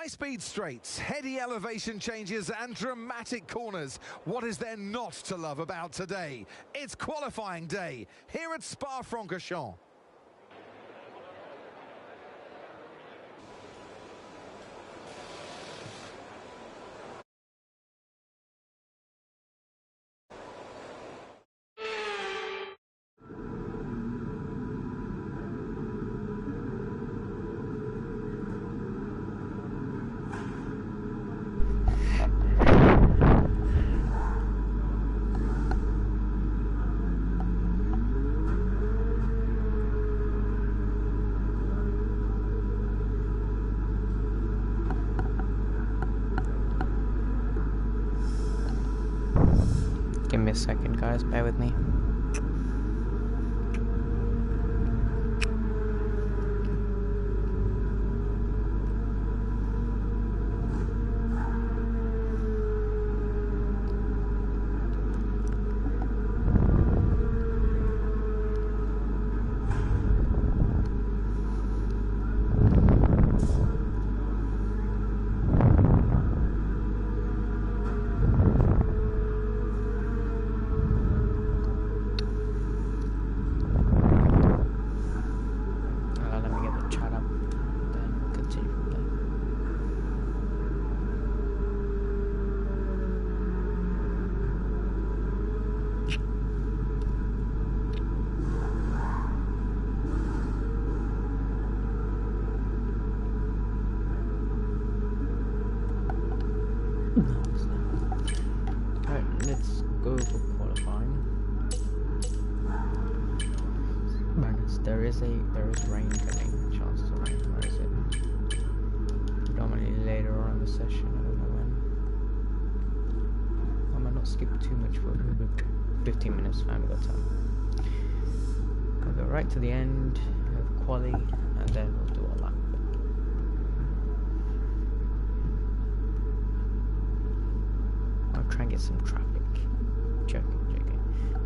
High-speed straights, heady elevation changes and dramatic corners. What is there not to love about today? It's qualifying day here at Spa-Francorchamps. Give me a second, guys, bear with me. There is rain coming, chances of rain. Where is it? Predominantly later on in the session, I don't know when. I might not skip too much for 15 minutes, fam, we've got time. I'll go right to the end of quali and then we'll do our lap. I'll try and get some traffic. Joking.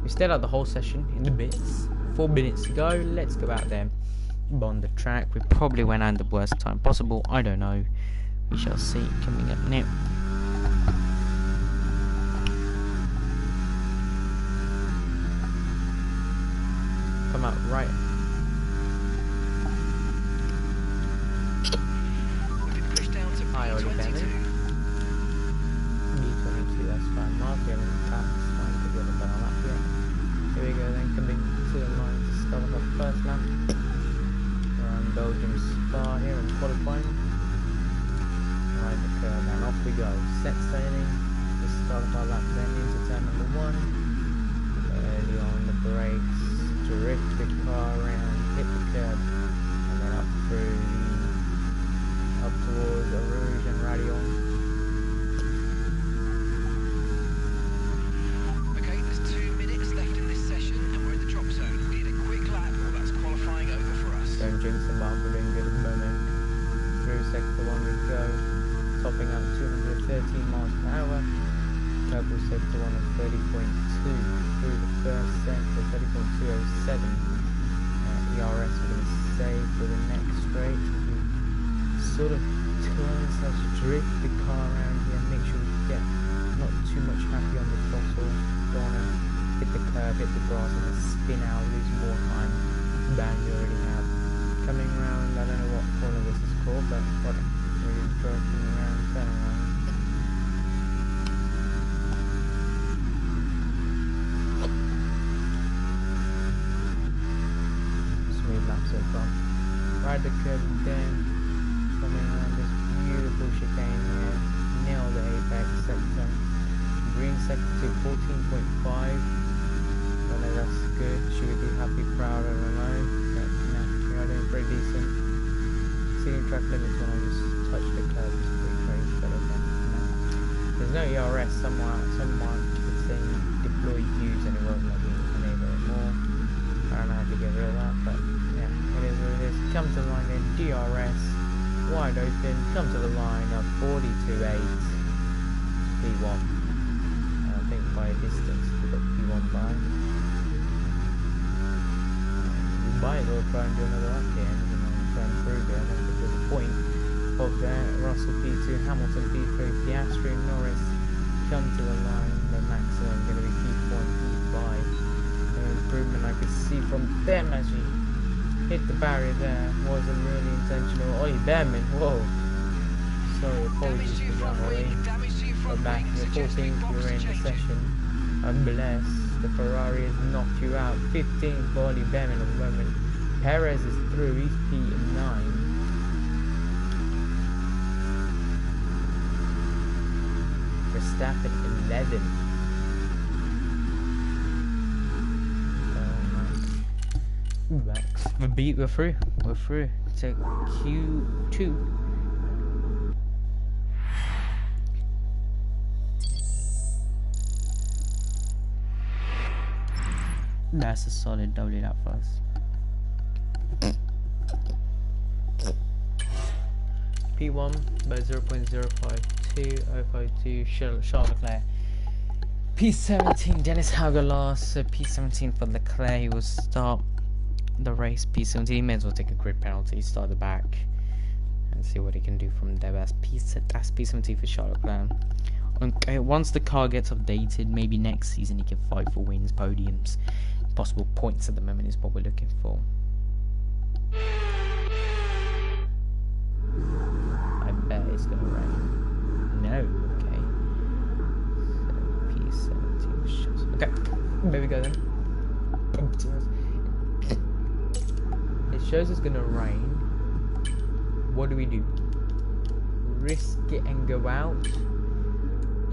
We stayed out the whole session in the bits. 4 minutes to go, let's go out there on the track. We probably went out at the worst time possible, I don't know. We shall see. Coming up now. Come out right. I already found it. B22, that's fine. Mark, we haven't tapped, it's fine because we haven't done a lap yet. Here we go then, coming to the line to start off our first lap. Around Belgium Spa here in qualifying. Right the curve and off we go. Set sailing. The start of our lap then into turn number 1. Early on the brakes. Drift the car around, hit the curb, and then up through up towards Rouge and Radion. Jinx and Mark are doing good at the moment. Through sector 1 we go, topping out 213 miles per hour. Purple sector 1 at 30.2. Through the first sector, 30.207. ERS we're going to save for the next straight. We sort of drift the car around here, make sure we get not too much happy on the throttle. Don't want to hit the curb, hit the grass, and then spin out, lose more time than you already have. Coming round, I don't know what corner this is called, but what we're driving around, turn around. Smooth lap so far. Ride the curb again, coming around this beautiful chicane here. Nail the apex sector. Green sector to 14.5. I know that's good. Should we be happy, proud, I don't know. Doing pretty decent. Exceeding track limits when I just touch the curb is pretty crazy, but okay. No. There's no ERS. Someone could say deploy views and it won't let me enable it more. I don't know how to get rid of that, but yeah, it is what it is. Come to the line then, DRS, wide open, come to the line of 42.8 P1. I think by distance we got P1 by. Might as well try and do another lap here and try and prove it. I don't think there's a point spot there. Russell P2, Hamilton P3, Piastri and Norris come to the line. The maximum going to be P4 and P5. No improvement I could see from them as he hit the barrier there. Wasn't really intentional. Ollie Behrman, whoa. Sorry, apologies for that, Ollie. We're back in the 14th, you're in the session. I'm blessed. The Ferrari has knocked you out. 15th for Ollie Behrman at the moment. Perez is through, he's P9. Verstappen 11. Max. We're through. We're through to Q2. That's a solid W lap for us. P1 by 0.052052 Charles Leclerc. P17 Dennis Hauger last, so P17 for Leclerc. He will start the race. P17, he may as well take a grid penalty, start the back and see what he can do from there. That's P17 for Charles Leclerc. Okay, once the car gets updated, maybe next season he can fight for wins, podiums, possible points. At the moment is what we're looking for. I bet it's gonna rain. No, okay. So P17 shows. Okay, there we go then. It shows it's gonna rain. What do we do? Risk it and go out?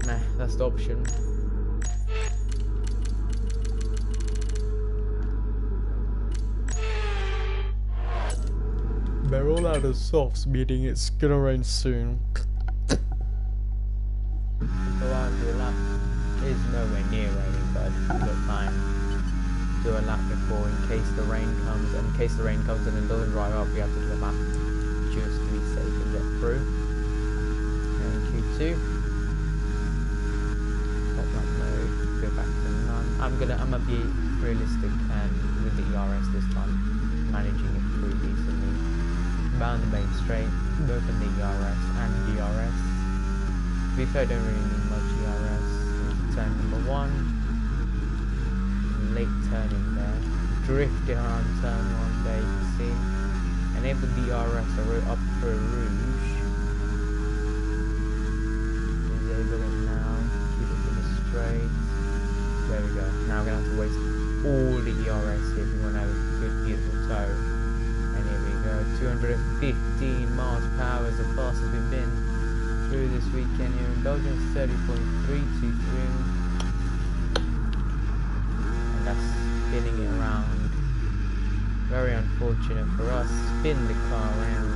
Nah, that's the option. They're all out of softs, meaning it's gonna rain soon. Go out and do a lap. It's nowhere near raining, but we've got time. Do a lap before in case the rain comes, and in case the rain comes and it doesn't dry up, we have to do a lap just to be safe and get through. And Q2. Pop that mode, go back to none. I'm gonna be realistic and with the ERS this time, managing it through decently. Bound the main straight, both in the ERS and DRS. To be fair, I don't really need much ERS. Turn number 1. Late turning there. Drifting around turn 1 there, you can see. Enable DRS up for a rouge. Disable it now. Keep it to the straight. There we go. Now we're going to have to waste all the ERS here if we want to have a good, beautiful tow. And here we go, 215 miles per hour is the fastest we've been through this weekend here in Belgium. 30.323, and that's spinning it around. Very unfortunate for us. Spin the car around,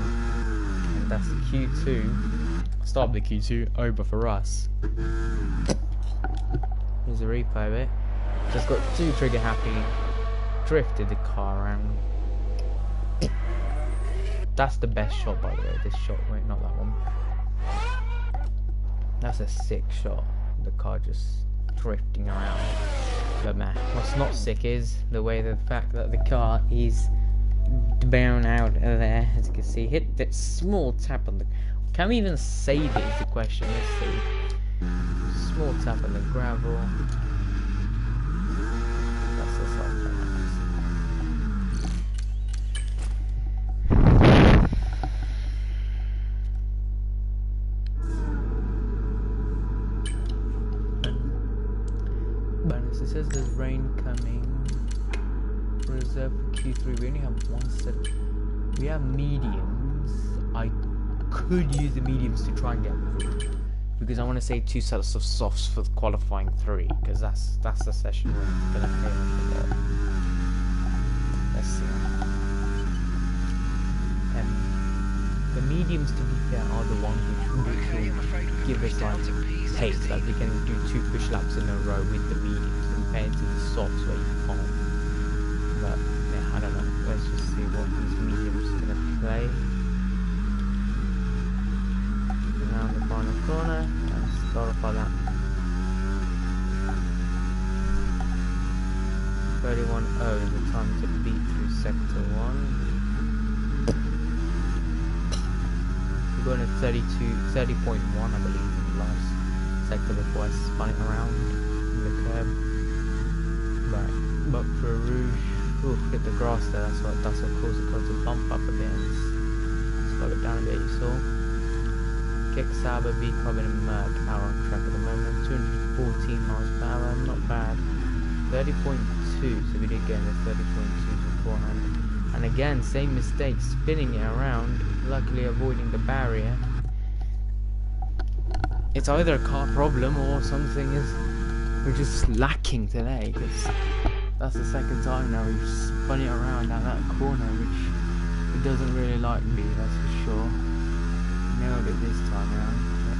and that's the Q2. Start the Q2 over for us. Here's a replay bit. Just got too trigger happy. Drifted the car around. That's the best shot, by the way. This shot, wait, not that one. That's a sick shot. The car just drifting around. But man, what's not sick is the fact that the car is down out of there. As you can see, hit that small tap on the. Can we even save it? Is the question. Let's see. Small tap on the gravel. That's the soft track. Bonus, it says there's rain coming. Reserve for Q3. We only have one set. We have mediums. I could use the mediums to try and get through, because I want to save 2 sets of softs for the qualifying 3, because that's the session where I'm gonna pay off a lot. Let's see. The mediums, to be fair, are the ones which will give us like pace, like we can do 2 push laps in a row with the mediums compared to the softs where you can't. But yeah, I don't know. Let's just see what these mediums are gonna play. Around the final corner, and start off like that. 31.0 is the time to beat through sector 1. going to 30.1, I believe, in the last sector before I spun it around in the curb. But for a Rouge, hit the grass there, that's what caused the car to bump up a bit and slow it down a bit, you saw. Kick Sauber, V-Carbon and Merc out on track at the moment, 214 miles per hour, not bad. 30.2, so we did get in the 30.2 beforehand. And again, same mistake, spinning it around, luckily avoiding the barrier. It's either a car problem or something is we're just lacking today, because that's the second time now we've spun it around at that corner, which it doesn't really like me, that's for sure. Nailed it this time around. But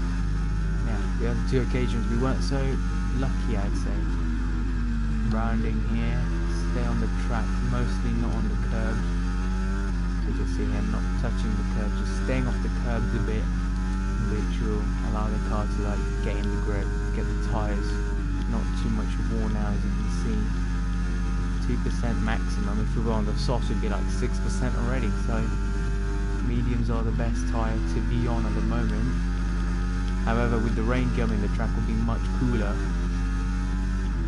yeah, the other two occasions we weren't so lucky, I'd say. Rounding here, stay on the track, mostly not on the curbs. So you can see here, not touching the curb, just staying off the curbs a bit, which will allow the car to like get in the grip, get the tyres not too much worn out, as you can see. 2% maximum. If we were on the softs, it'd be like 6% already. So mediums are the best tyre to be on at the moment. However, with the rain coming, the track will be much cooler.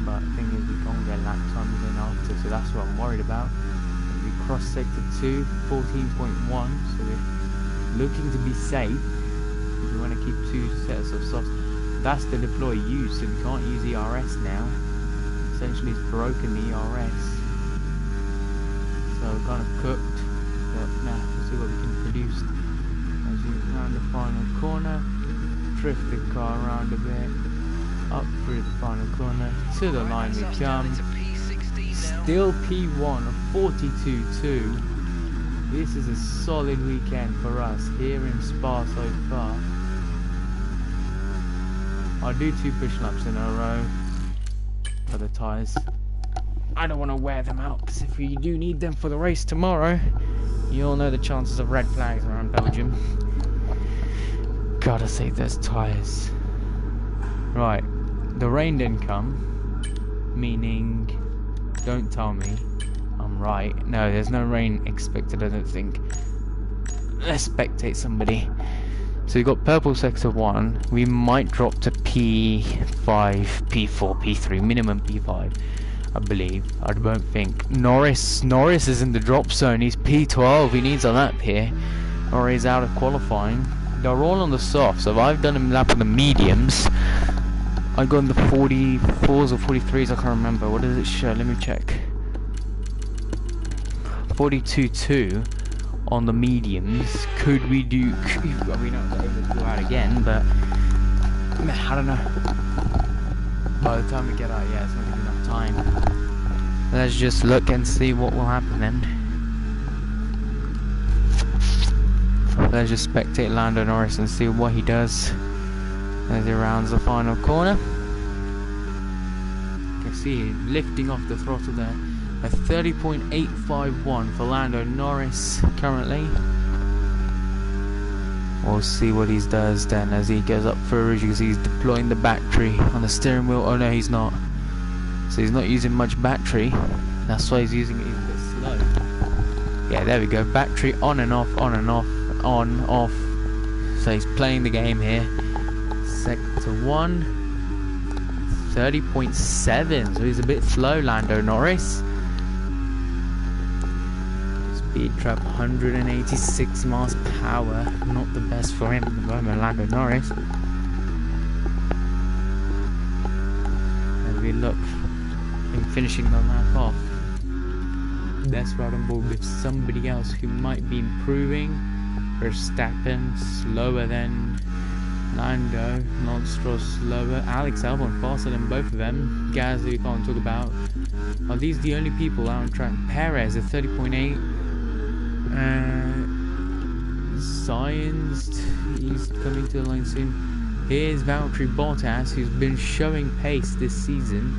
But the thing is, we can't get lap times in after, so that's what I'm worried about. We cross sector 2, 14.1, so we're looking to be safe. We want to keep 2 sets of softs. That's the deploy used, so we can't use ERS now. Essentially, it's broken the ERS. So we're kind of cooked, but nah, we'll see what we can produce. As you round the final corner, drift the car around a bit, up through the final corner, to the line we come. Still P1 of 42.2. This is a solid weekend for us here in Spa so far. I'll do 2 push laps in a row for the tyres. I don't want to wear them out, because if we do need them for the race tomorrow, you all know the chances of red flags around Belgium. Gotta save those tyres. Right, the rain didn't come, meaning, don't tell me I'm right. No, there's no rain expected, I don't think. Let's spectate somebody. So we've got purple sector 1, we might drop to P5, P4, P3, minimum P5, I believe. I don't think. Norris is in the drop zone, he's P12, he needs a lap here, or he's out of qualifying. They're all on the soft, so if I've done a lap on the mediums, I got in the 44s or 43s, I can't remember. What does it show? Let me check. 42.2 on the mediums. Could we do? Well, we know we're able to go out again, but I don't know. By the time we get out, yeah, it's not gonna be enough time. Let's just look and see what will happen then. Let's just spectate Lando Norris and see what he does as he rounds the final corner. You can see him lifting off the throttle there. A 30.851 for Lando Norris currently. We'll see what he does then as he goes up for a ridge, because he's deploying the battery on the steering wheel. Oh no, he's not. So he's not using much battery. That's why he's using it a bit slow. Yeah, there we go. Battery on and off, on and off, on, off. So he's playing the game here. Sector 1. 30.7. So he's a bit slow, Lando Norris. Speed trap 186 miles per hour. Not the best for him at the moment, Lando Norris. As we look him finishing the lap off. That's right on board with somebody else who might be improving. Verstappen slower than Lando, Stroll slower, Alex Albon faster than both of them. Gasly we can't talk about. Are these the only people out on track? Perez at 30.8. Cyan's, he's coming to the line soon. Here's Valtteri Bottas, who's been showing pace this season.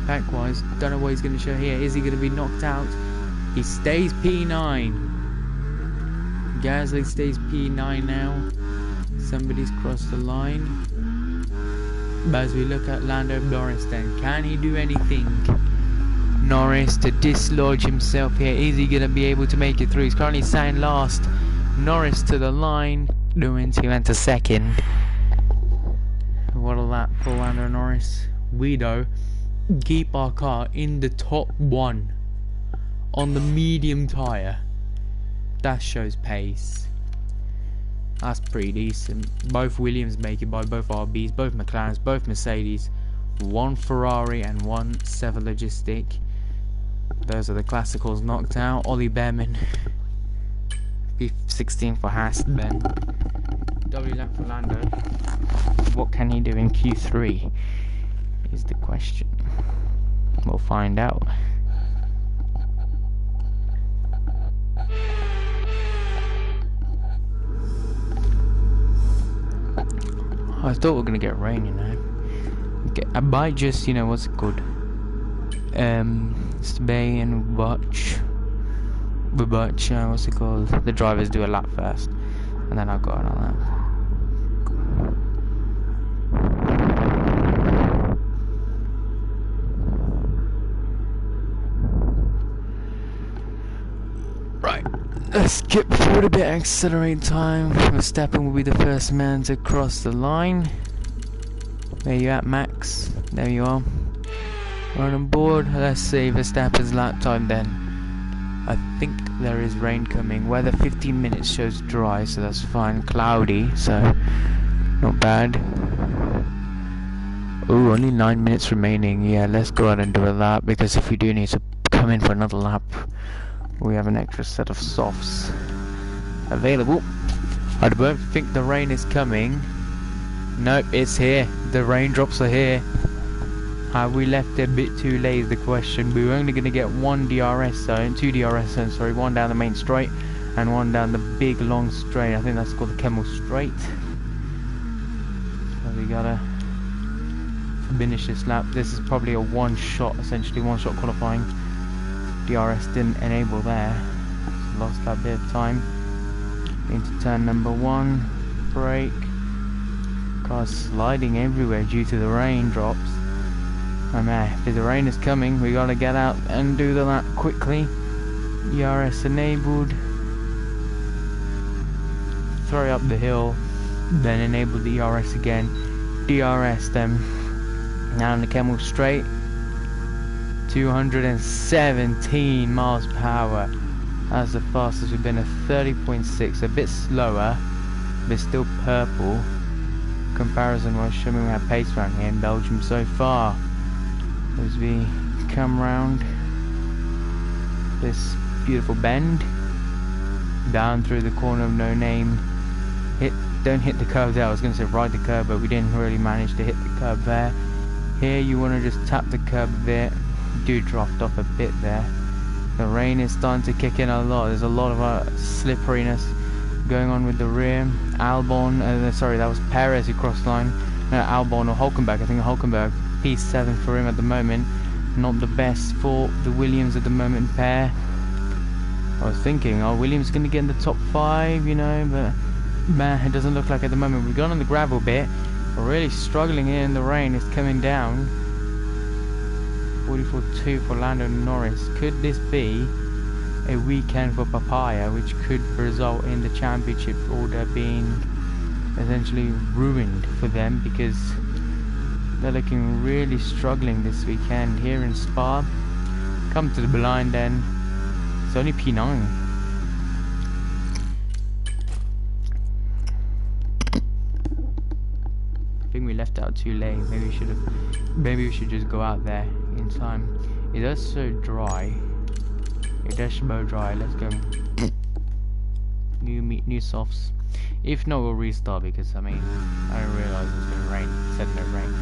Pack-wise, don't know what he's going to show here. Is he going to be knocked out? He stays P9. Gasly stays P9 now. Somebody's crossed the line. But as we look at Lando Norris then, can he do anything? Norris to dislodge himself here. Is he going to be able to make it through? He's currently sat in last. Norris to the line. Doing he went to second. What a lap for Lando Norris. We though keep our car in the top one on the medium tyre. That shows pace. That's pretty decent. Both Williams make it by both RBs, both McLarens, both Mercedes, one Ferrari and one Sever Logistic. Those are the classicals knocked out. Ollie Behrman, P16 for Haas, Ben. W lap for Lando. What can he do in Q3 is the question. We'll find out. I thought we were gonna get rain, you know. I might just, you know, what's it called? Stay and watch. What's it called? The drivers do a lap first, and then I'll go on a lap. Right, let's skip forward a bit, accelerate time. Verstappen will be the first man to cross the line. There you at, Max. There you are. Right on board. Let's see Verstappen's lap time then. I think there is rain coming. Weather 15 minutes shows dry, so that's fine. Cloudy, so not bad. Ooh, only 9 minutes remaining. Yeah, let's go out and do a lap, because if we do need to come in for another lap, we have an extra set of softs available. I don't think the rain is coming. Nope, it's here. The raindrops are here. Have we left it a bit too late is the question. We were only going to get one DRS zone, two DRS zones, sorry, one down the main straight and one down the big long straight. I think that's called the Kemmel Straight. So we gotta finish this lap. This is probably a one shot, essentially one shot qualifying. DRS didn't enable there. So lost that bit of time. Into turn number 1. Brake. Car's sliding everywhere due to the raindrops. Oh man, if the rain is coming, we gotta get out and do the lap quickly. DRS enabled. Throw up the hill, then enable the DRS again. DRS them. Now on the Kemmel Straight. 217 miles per hour. That's the fastest we've been at 30.6. A bit slower, but still purple. Comparison was showing we have pace around here in Belgium so far. As we come round this beautiful bend, down through the corner of No Name. Don't hit the curve there. I was going to say ride the curve, but we didn't really manage to hit the curve there. Here you want to just tap the curb a bit. Do dropped off a bit there. The rain is starting to kick in a lot. There's a lot of slipperiness going on with the rear. Albon, sorry, that was Perez who crossed line. No, Albon or Hulkenberg. I think Hulkenberg, P7 for him at the moment. Not the best for the Williams at the moment pair. I was thinking, oh, Williams going to get in the top 5, you know, but man, it doesn't look like at the moment. We've gone on the gravel bit. We're really struggling here in the rain. It's coming down. 44.2 for Lando Norris. Could this be a weekend for Papaya, which could result in the championship order being essentially ruined for them, because they're looking really struggling this weekend here in Spa. Come to the blind then. It's only P9. I think we left out too late. Maybe we should just go out there in time. It does so dry. It does so dry. Let's go. New softs. If not, we'll restart, because I mean, I didn't realize it was gonna rain. It said no rain.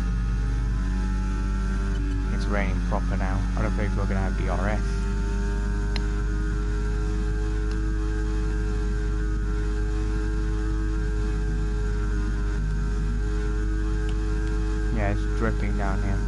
It's raining proper now. I don't think we're gonna have DRS. Yeah, it's dripping down here.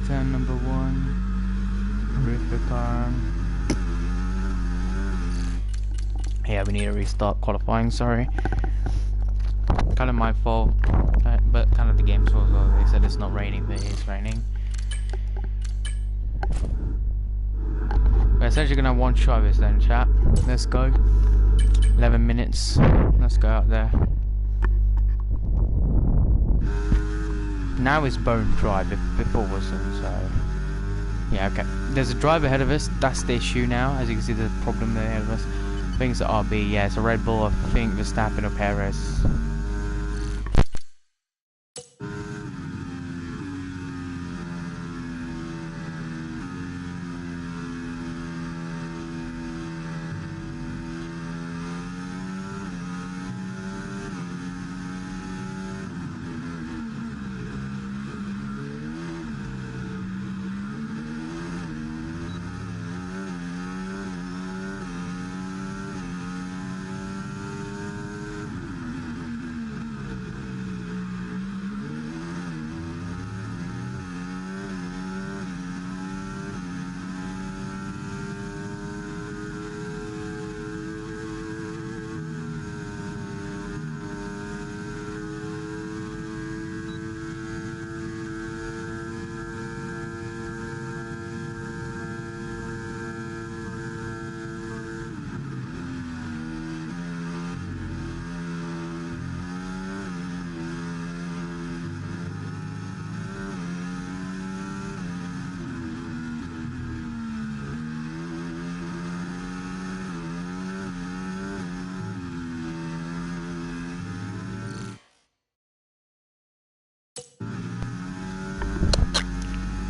Turn number 1. Rip the car. Yeah, we need to restart qualifying, sorry. Kind of my fault, but kind of the game's fault as well. They said it's not raining, but it is raining. We're essentially gonna have one shot of this then, chat. Let's go. 11 minutes. Let's go out there. Now it's bone dry, before wasn't, so... Yeah, okay. There's a drive ahead of us, that's the issue now. As you can see, there's a problem there ahead of us. I think it's a RB, yeah, it's a Red Bull, I think Verstappen or Perez.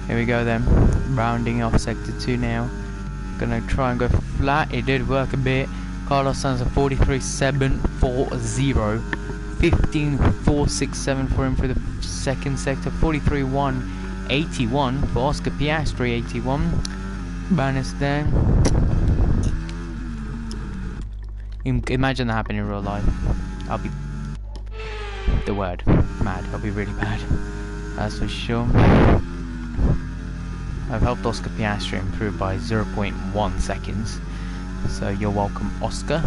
Here we go then, rounding off sector 2 now. Gonna try and go flat, it did work a bit. Carlos Sainz at 43.740, 15.467 for him for the second sector, 43.181 for Oscar Piastri, 81. Bonus there. Imagine that happening in real life. I'll be the word mad. I'll be really mad. That's for sure. I've helped Oscar Piastri improve by 0.1 seconds. So you're welcome, Oscar.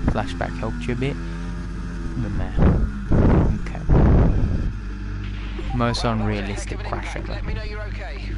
Flashback helped you a bit. But man. Okay. Most unrealistic crash ever. Let me know you're okay.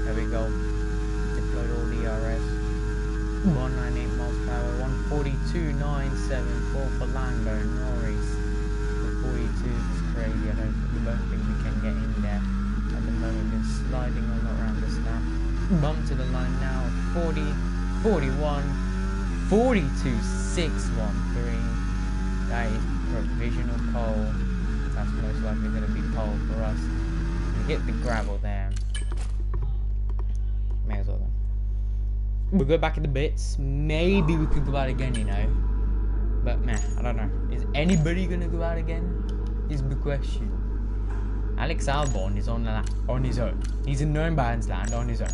There we go. Deployed all DRS. 198 miles per hour. 142.974 for Lando. Norris. 42 is crazy. I don't think we can get in there at the moment. Been sliding all around this now. Bump to the line now. 40, 41, 42, 613. That is provisional pole. That's most likely going to be pole for us. We get the gravel there. May as well then. We'll go back in the bits. Maybe we could go out again, you know. But man, I don't know. Is anybody gonna go out again? Is the question. Alex Albon is on his own. He's in no man's land on his own.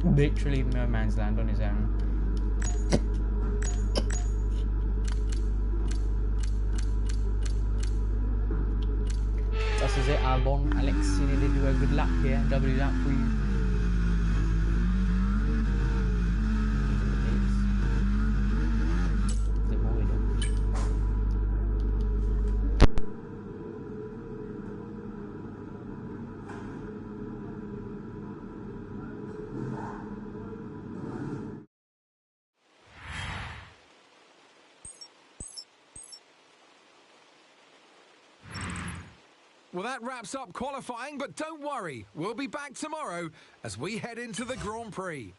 Literally no man's land on his own. This is it, Albon. Alex, you need to do a good lap here. W lap for you. Well, that wraps up qualifying, but don't worry, we'll be back tomorrow as we head into the Grand Prix.